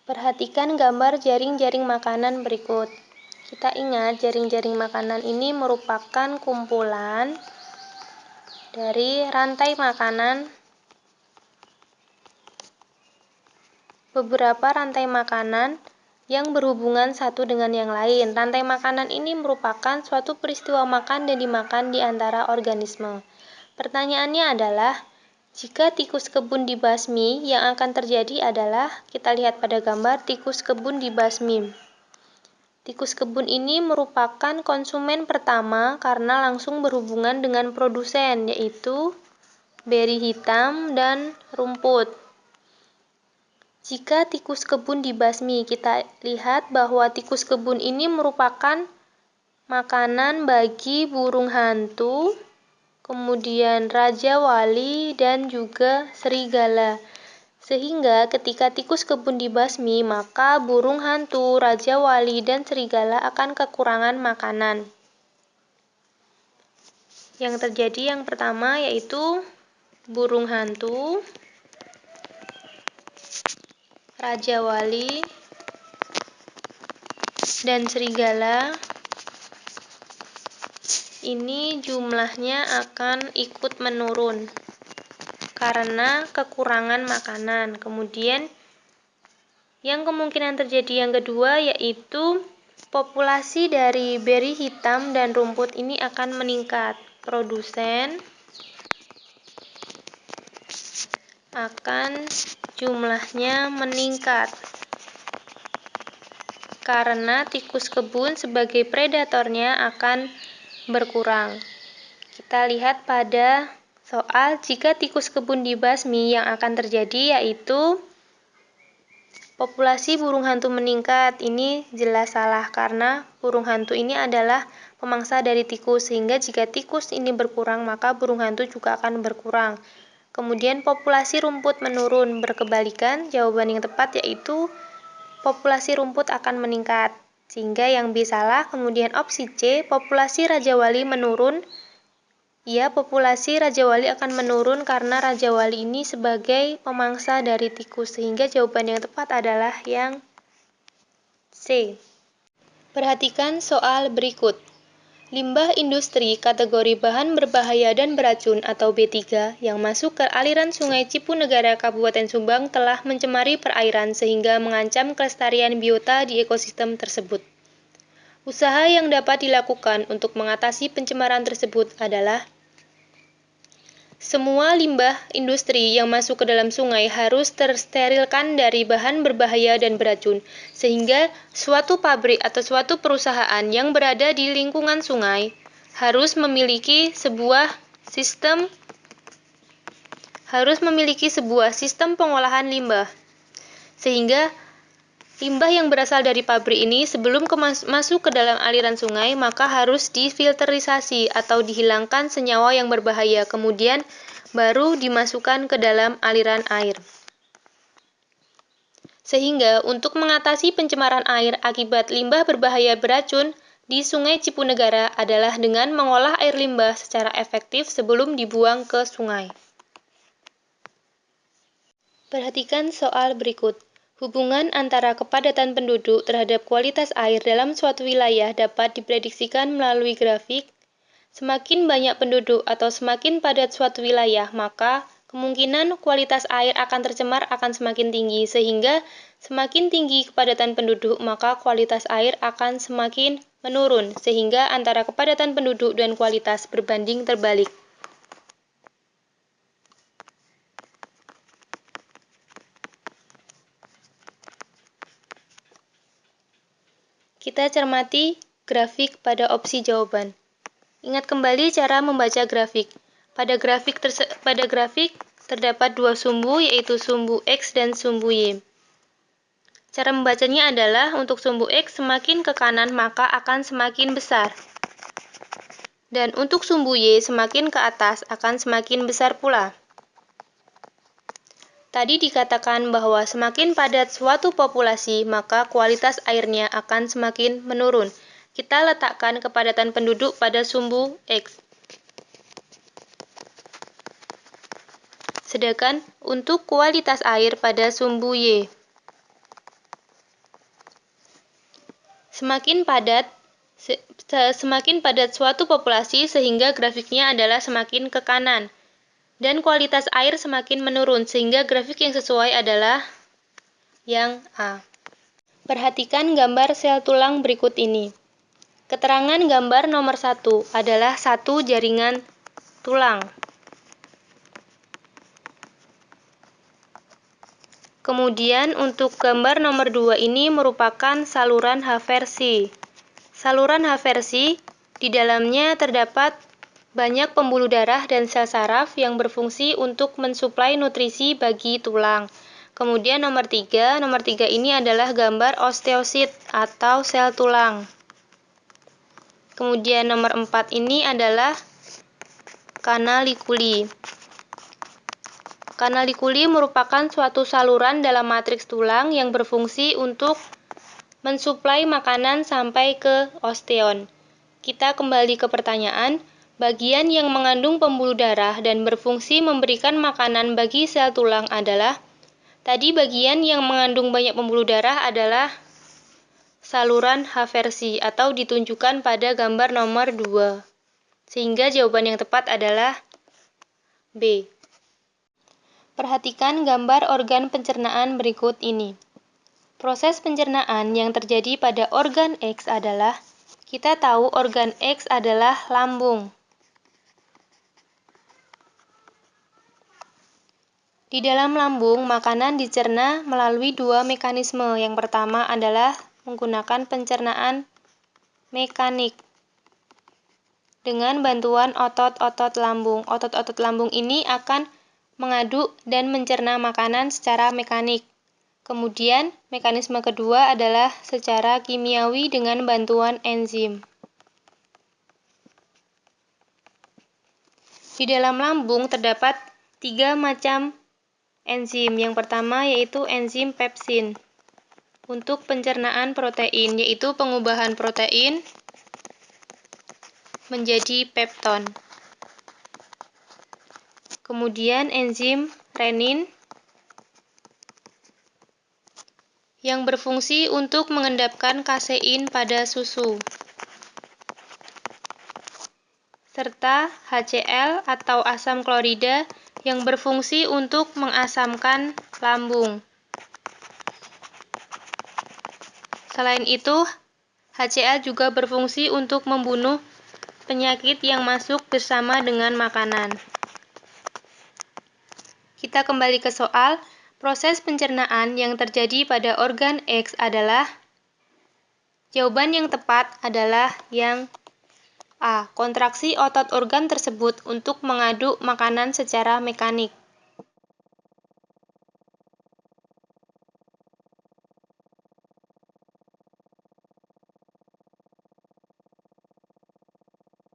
Perhatikan gambar jaring-jaring makanan berikut. Kita ingat jaring-jaring makanan ini merupakan kumpulan dari rantai makanan, beberapa rantai makanan yang berhubungan satu dengan yang lain. Rantai makanan ini merupakan suatu peristiwa makan dan dimakan di antara organisme. Pertanyaannya adalah, jika tikus kebun dibasmi, yang akan terjadi adalah, kita lihat pada gambar tikus kebun dibasmi. Tikus kebun ini merupakan konsumen pertama karena langsung berhubungan dengan produsen, yaitu beri hitam dan rumput. Jika tikus kebun dibasmi, kita lihat bahwa tikus kebun ini merupakan makanan bagi burung hantu, kemudian raja wali, dan juga serigala. Sehingga ketika tikus kebun dibasmi, maka burung hantu, raja wali, dan serigala akan kekurangan makanan. Yang terjadi yang pertama yaitu burung hantu, raja wali, dan serigala ini jumlahnya akan ikut menurun karena kekurangan makanan. Kemudian yang kemungkinan terjadi yang kedua yaitu populasi dari beri hitam dan rumput ini akan meningkat. Produsen akan jumlahnya meningkat karena tikus kebun sebagai predatornya akan berkurang. Kita lihat pada soal jika tikus kebun dibasmi, yang akan terjadi yaitu populasi burung hantu meningkat. Ini jelas salah karena burung hantu ini adalah pemangsa dari tikus, sehingga jika tikus ini berkurang maka burung hantu juga akan berkurang. Kemudian populasi rumput menurun, berkebalikan. Jawaban yang tepat yaitu populasi rumput akan meningkat, sehingga yang B salah. Kemudian opsi C, populasi raja wali menurun. Ya, populasi raja wali akan menurun karena raja wali ini sebagai pemangsa dari tikus, sehingga jawaban yang tepat adalah yang C. Perhatikan soal berikut. Limbah industri kategori bahan berbahaya dan beracun atau B3 yang masuk ke aliran Sungai Cipunegara Kabupaten Subang telah mencemari perairan sehingga mengancam kelestarian biota di ekosistem tersebut. Usaha yang dapat dilakukan untuk mengatasi pencemaran tersebut adalah semua limbah industri yang masuk ke dalam sungai harus tersterilkan dari bahan berbahaya dan beracun, sehingga suatu pabrik atau suatu perusahaan yang berada di lingkungan sungai harus memiliki sebuah sistem pengolahan limbah, sehingga limbah yang berasal dari pabrik ini sebelum masuk ke dalam aliran sungai maka harus difilterisasi atau dihilangkan senyawa yang berbahaya, kemudian baru dimasukkan ke dalam aliran air. Sehingga untuk mengatasi pencemaran air akibat limbah berbahaya beracun di Sungai Cipunegara adalah dengan mengolah air limbah secara efektif sebelum dibuang ke sungai. Perhatikan soal berikut. Hubungan antara kepadatan penduduk terhadap kualitas air dalam suatu wilayah dapat diprediksikan melalui grafik. Semakin banyak penduduk atau semakin padat suatu wilayah, maka kemungkinan kualitas air akan tercemar akan semakin tinggi, sehingga semakin tinggi kepadatan penduduk, maka kualitas air akan semakin menurun, sehingga antara kepadatan penduduk dan kualitas berbanding terbalik. Kita cermati grafik pada opsi jawaban. Ingat kembali cara membaca grafik. Pada grafik terdapat dua sumbu, yaitu sumbu X dan sumbu Y. Cara membacanya adalah untuk sumbu X semakin ke kanan maka akan semakin besar. Dan untuk sumbu Y semakin ke atas akan semakin besar pula. Tadi dikatakan bahwa semakin padat suatu populasi, maka kualitas airnya akan semakin menurun. Kita letakkan kepadatan penduduk pada sumbu X. Sedangkan untuk kualitas air pada sumbu Y. Semakin padat suatu populasi sehingga grafiknya adalah semakin ke kanan. Dan kualitas air semakin menurun sehingga grafik yang sesuai adalah yang A. Perhatikan gambar sel tulang berikut ini. Keterangan gambar nomor 1 adalah satu jaringan tulang. Kemudian untuk gambar nomor 2 ini merupakan saluran haversi. Saluran haversi di dalamnya terdapat banyak pembuluh darah dan sel saraf yang berfungsi untuk mensuplai nutrisi bagi tulang. Kemudian nomor 3 ini adalah gambar osteosit atau sel tulang. Kemudian nomor 4 ini adalah kanalikuli. Kanalikuli merupakan suatu saluran dalam matriks tulang yang berfungsi untuk mensuplai makanan sampai ke osteon. Kita kembali ke pertanyaan, bagian yang mengandung pembuluh darah dan berfungsi memberikan makanan bagi sel tulang adalah, tadi bagian yang mengandung banyak pembuluh darah adalah saluran haversi atau ditunjukkan pada gambar nomor 2. Sehingga jawaban yang tepat adalah B. Perhatikan gambar organ pencernaan berikut ini. Proses pencernaan yang terjadi pada organ X adalah, kita tahu organ X adalah lambung. Di dalam lambung, makanan dicerna melalui dua mekanisme. Yang pertama adalah menggunakan pencernaan mekanik dengan bantuan otot-otot lambung. Otot-otot lambung ini akan mengaduk dan mencerna makanan secara mekanik. Kemudian, mekanisme kedua adalah secara kimiawi dengan bantuan enzim. Di dalam lambung terdapat 3 macam enzim. Yang pertama yaitu enzim pepsin untuk pencernaan protein, yaitu pengubahan protein menjadi pepton. Kemudian enzim renin yang berfungsi untuk mengendapkan kasein pada susu. Serta HCl atau asam klorida yang berfungsi untuk mengasamkan lambung. Selain itu, HCl juga berfungsi untuk membunuh penyakit yang masuk bersama dengan makanan. Kita kembali ke soal, proses pencernaan yang terjadi pada organ X adalah, jawaban yang tepat adalah yang A. Kontraksi otot organ tersebut untuk mengaduk makanan secara mekanik.